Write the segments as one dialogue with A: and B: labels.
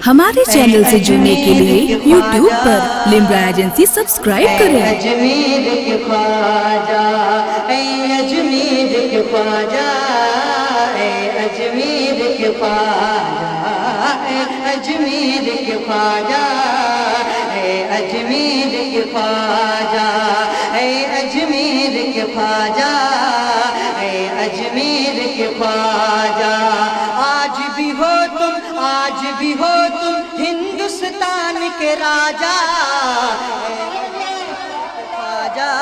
A: ہمارے چینل سے جڑنے کے لیے یوٹیوب پر لمبرا ایجنسی سبسکرائب کریں۔
B: اجمیر کے خواجہ، اے اجمیر کے خواجہ، اے اجمیر کے خواجہ، اے اجمیر کے خواجہ، اے اجمیر کے خواجہ، اے اجمیر کے خواجہ، اے اجمیر کے خواجہ، آج بھی ہو تم ہندوستان کے راجہ، خواجہ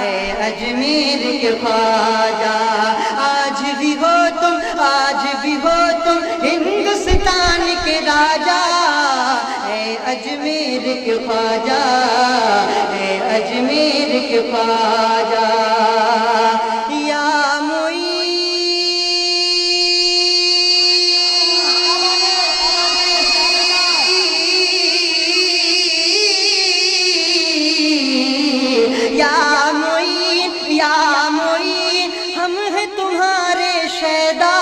B: اے اجمیر کے خواجہ، آج بھی ہو تم ہندوستان کے راجہ، اے اجمیر کے خواجہ، اے اجمیر کے خواجہ، یا معین ہم ہیں تمہارے شیدا،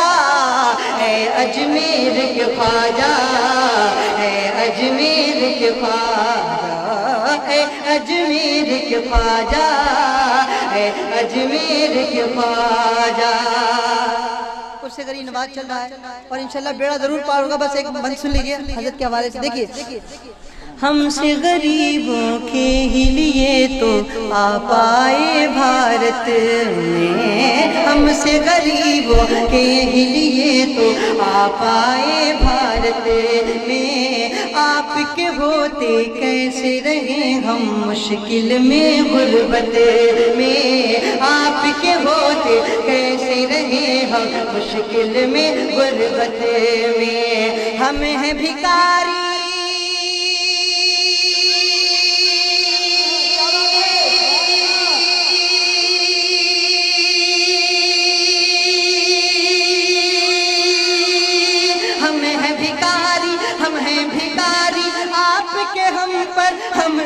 B: اے اجمیر کے خواجہ، اے اجمیر کے خواجہ، اے اجمیر کے خواجہ، اے اجمیر کے خواجہ۔ اس سے غریب نواز چل رہا ہے اور انشاءاللہ بیڑا ضرور پار ہوگا، بس ایک بند سن لیجیے حضرت کے حوالے سے۔ دیکھیے، ہم سے غریبوں کے ہی لیے تو آپ آئے بھارت میں، ہم سے غریبوں کے ہی لیے تو آپ آئے بھارت میں، آپ کے ہوتے کیسے رہے ہم مشکل میں غربت میں، آپ کے ہوتے کیسے رہے ہم مشکل میں غربت میں، ہم ہیں بھکاری، ہم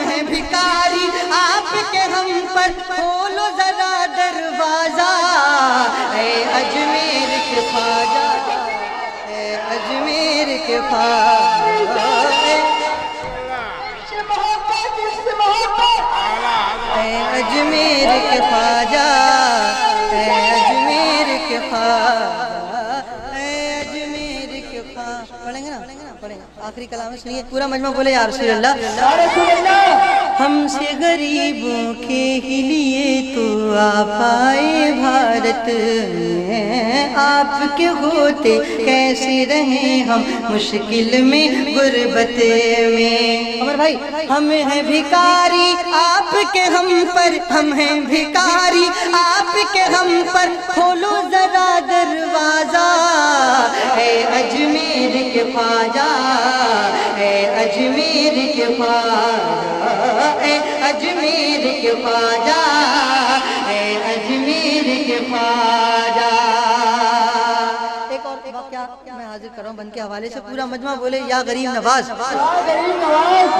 B: ہیں بھکاری آپ کے ہم پر کھولو ذرا دروازہ، اے اجمیر کے خواجہ، اے اجمیر کے خواجہ، اے اجمیر کے خواجہ، اے اجمیر کے خواجہ، اے اجمیر کے خواجہ۔ پڑھیں گے نا؟ پڑھیں گے، آخری کلام سنیے، پورا مجمع بولے یا رسول اللہ۔ ہم سے غریبوں کے ہی لیے تو آپ آئے بھارت میں، آپ کے ہوتے کیسے رہے ہم مشکل میں غربت میں، عمر بھائی ہم ہیں بھکاری آپ کے ہم پر، ہم ہیں بھکاری آپ کے ہم پر کھولو ذرا دروازہ، اے اجمیر کے خواجہ، اے اجمیر کے خواجہ، اے اجمیر کے خواجہ، اے اجمیر کے خواجہ۔ ایک اور واقعہ میں حاضر کر رہا ہوں بند کے حوالے سے، پورا مجمع بولے یا غریب نواز۔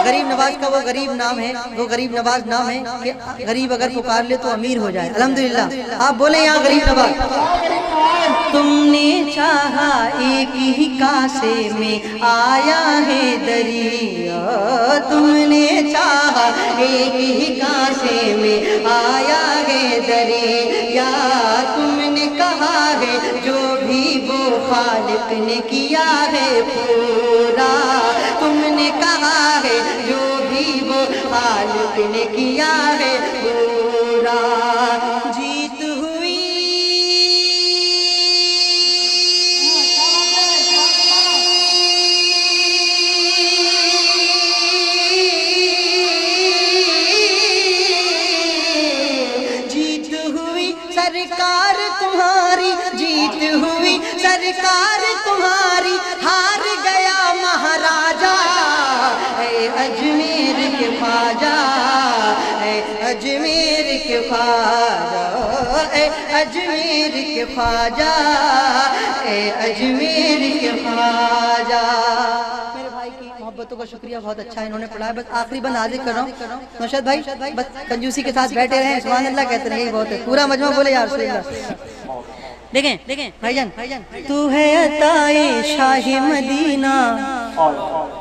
B: غریب نواز کا وہ غریب نام ہے، وہ غریب نواز نام ہے کہ غریب اگر پکار لے تو امیر ہو جائے، الحمدللہ۔ آپ بولیں یا غریب نواز۔ تم نے چاہا ایک ہی کاسے میں آیا ہے دریا، تم نے چاہا ایک ہی کاسے میں آیا ہے دریا، تم نے کہا ہے جو بھی وہ خالق نے کیا ہے پورا، تم نے کہا ہے جو بھی وہ خالق نے کیا ہے پورا، جیت ہوئی سرکار تمہاری، جیت ہوئی سرکار تمہاری، ہار گیا مہاراجا، اے اجمیر کے خواجہ، اے اجمیر کے خواجہ، اے اجمیر کے خواجہ، اے اجمیر کے خواجہ۔ میرے بھائی کی محبتوں کا شکریہ، بہت اچھا انہوں نے پڑھا ہے۔ بس آخری بند حاضر کر رہا ہوں، نوشاد بھائی بس کنجوسی کے ساتھ بیٹھے رہیں، سبحان اللہ کہتے رہیں، یہ بہت ہے۔ پورا مجمع بولے یا رسول اللہ۔ دیکھیں بھائی جان، تو ہے عطائے شاہ مدینہ،